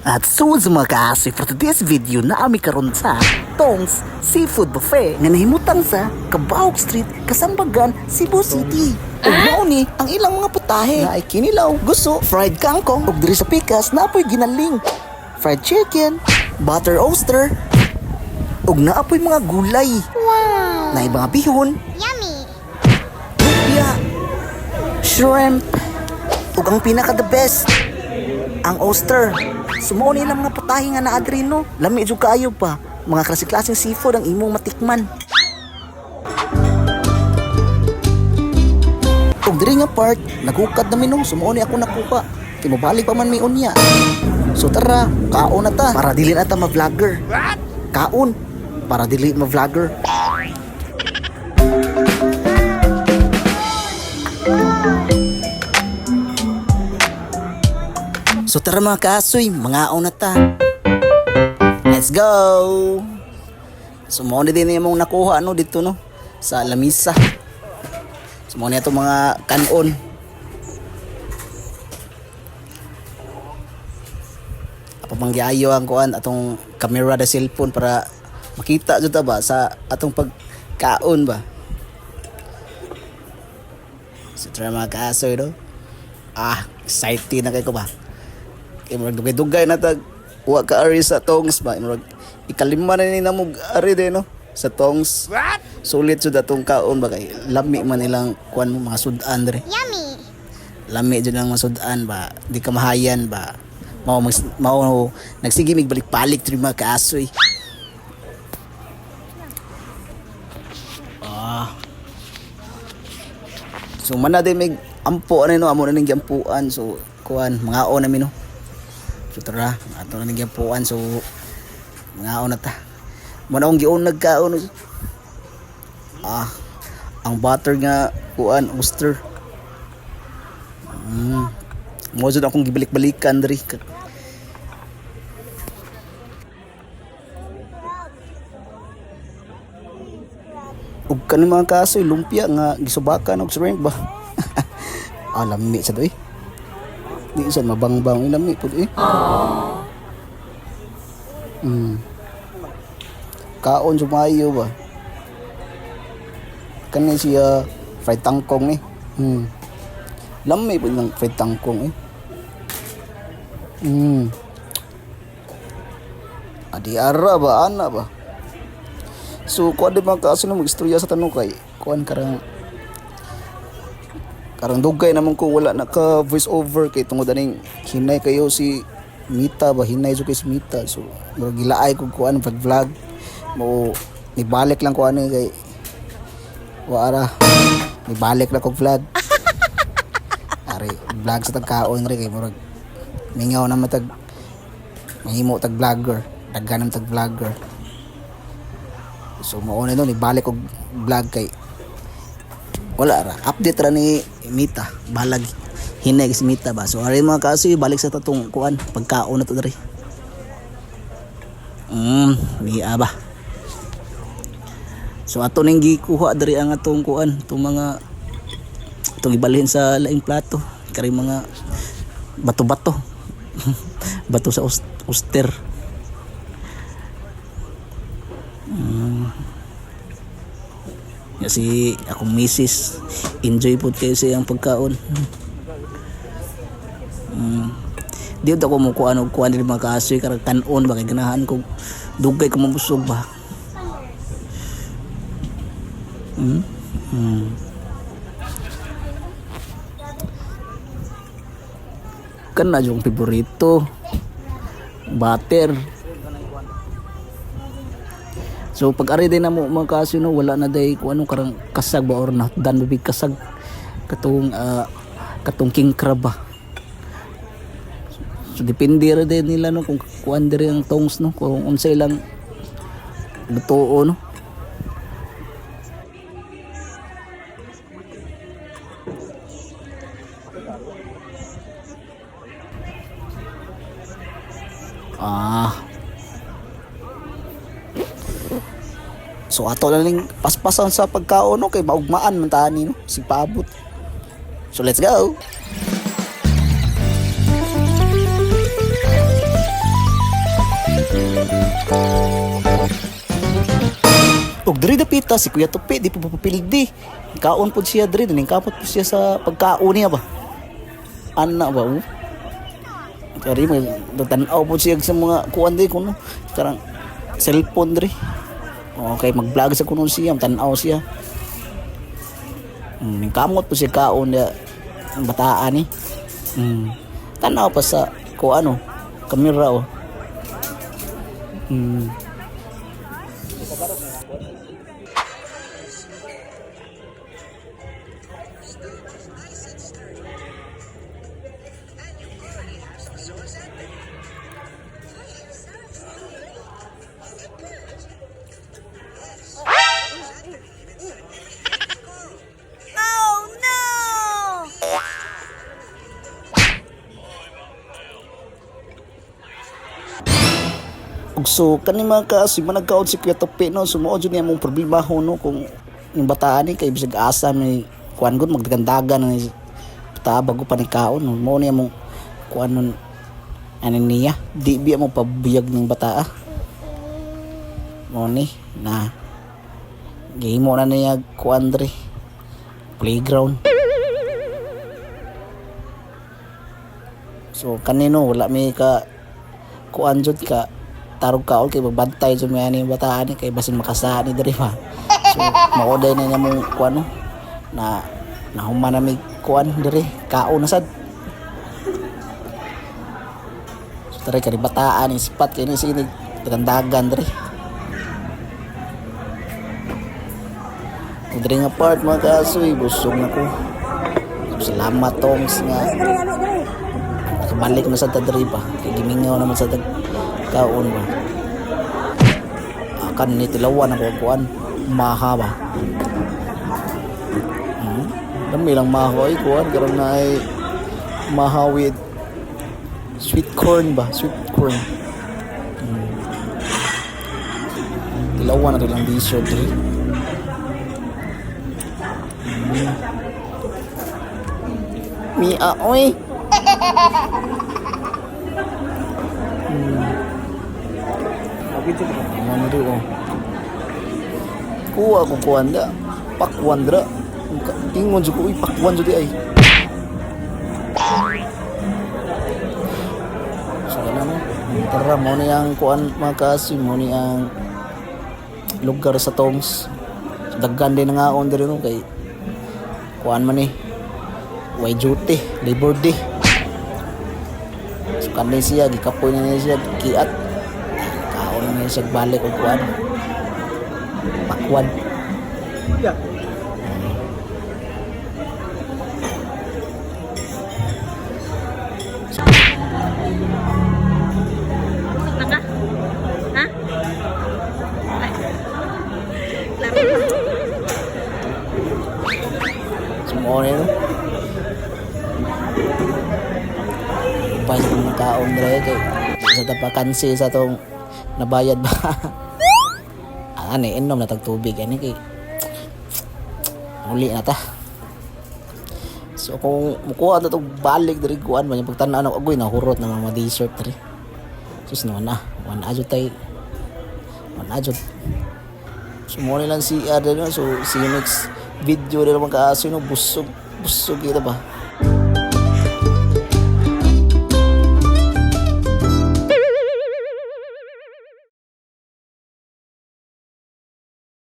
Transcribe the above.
At so mga kaasi, for today's video na ami karon sa Tongs Seafood Buffet nga nahimutang sa Cabahog Street, Kasambagan, Cebu City. Ug mao ni ang ilang mga putahe na ay kinilaw, guso, fried kangkong, ug diri sa pikas naapoy ginaling, fried chicken, butter oyster, ug naapoy mga gulay. Wow! Na mga bihon, Yummy! lumpia, shrimp, ug ang pinaka the best, ang oyster. Sumuni lang mga putahe nga naadri no. Lami jud kaayo pa. Mga klase-klaseng seafood ang imong matikman. Ug diri nga part, nagukad na no. Sumuni ako nakuha. Kay mobalik pa man may unya. So tara, kaon na ta para dili na ta ma-vlogger. Kaon para dili ma-vlogger. So tara mga kaasoy, mga na ta. Let's go! So mo din yung mong nakuha ano dito no sa lamisa. So mo na itong mga kanon. Apa manggiayo ang kuan atong camera da cellphone para makita jud ta ba sa atong pagkaon ba. So tara mga kaasoy no. Excited na kay ko ba. Imurag dugay-dugay na tag wa ka ari sa Tongs ba. Imurag ikalima na ni namog ari din no sa Tongs. Sulit jud atong kaon ba kay lami man ilang kuan mo mga sudan dre. Yummy! Lami jud ang mga sudan ba. Di ka mahayan ba. Mao nagsige mig balik-balik tri mga kaasoy. So man na din mig ampo ano no amo na ning giampuan so kuan mga o na mi no. So tara, ato na nagyapuan so mga na ta. Muna akong giun nagkaon. Ang butter nga kuan, oyster. Mo jud akong gibalik-balikan diri. Ug kani mga kasoy lumpia nga gisubakan og shrimp ba. Lami sa doy. Di isa mabangbang inami pud eh. Kaon sumayo ba. Kani siya fried tangkong eh. Lami pud ng fried tangkong eh. Adi ara ba ana ba. So kuan di magkaaso na magistorya sa tanong kay kuan karang dugay naman ko wala naka voice over kay tungod aning hinay kayo si Mita ba hinay so kay si Mita so gilaay ko kuan pag vlog mo ibalik lang ko ano kay wala ibalik na ko vlog ari vlog sa tagkaon ri kay murag mingaw na matag mahimo tag vlogger daghan ng tag vlogger so mao na don ibalik ko vlog kay wala ra update ra ni Mita balag hinay si Mita ba so ari mga kaso balik sa tatong kuan pagkaon na to diri biya ba so ato ning gikuha diri ang atong kuan itong mga itong ibalhin sa laing plato kari mga bato-bato bato sa oyster kasi akong misis enjoy po kayo sa iyang pagkaon. Di ako mo kuan din mga kaasoy karag kanon ba kay ganahan ko dugay ko mabusog ba. Kan na yung favorito butter. So pag ari din na mo mga kaso no wala na day kung anong karang kasag ba or na dan bibig kasag katong king crab ba. So depende ra din nila no kung kuan diri ang tongs no kung unsa ilang lutuo no. So ato na ning paspasan sa pagkaon no kay maugmaan man tani no si paabot. So let's go. Og diri dapita si Kuya Tupi di pa papildi. Kaon pud siya diri, ning kapot pud siya sa pagkaon niya ba. Ana ba? Kari may tan-aw pud siya sa mga kuan di kuno. Karang cellphone diri. Okay, mag-vlog sa kuno siya, tan-aw siya. Ning kamot pud siya kaon niya ang bataan ni. Tan-aw pa sa kuan kamera oh. So kani mga kasi managkaon si Kuya Tupi no, sumuod yun yung problema ho no, kung yung bataan ni kay bisag asa may kuan gud magdagandagan ni bata bago pa ni kaon no, mo niya mong kuan nun ano niya di biya mo pabuyag ning bata mo ni na game mo na niya kuan dre playground. So kanino wala may ka kuan jud ka tarog kaol kay babantay sa mga ni bataan ni kay basin makasaan ni diri pa. So maoday na niya mong kuan no na nahuman na may kuan diri kaon na sad. So tara kay bataan ni sipat kay ni sige dagan diri. Diri nga part mga kasoy busog na ko. Salamat tongs nga kabalik na sa diri pa kay gimingaw naman sa kaon ba akan ni tilawan ako kuan mahaba dami lang mahoy kuan karon na ay mahawid sweet corn ba sweet corn tilawan na lang dessert diri mi oy ano rin oh kuha ko kuhan da pakwan dra ingon dyan ko pakwan dyan ay so ano mo tara mo na yung kuhan mga kasi mo na yung lugar sa Tongs so, daggan din nga on dyan no kay kuhan man eh way duty labor day so kanil siya gikapoy na siya kiat na siya balik o kuwan pakwan yeah. Naka? Ha? Semua ni tu banyak nakaon dre kay sa tapakansi sa tong nabayad ba ani inom na tag tubig ani kay uli na ta so kung mukuha na tog balik diri kuan man yung pagtan-an agoy na hurot na mga dessert diri sus naman na wan ajud so mo lang si so see you next video diri mga kaaso no busog kita ba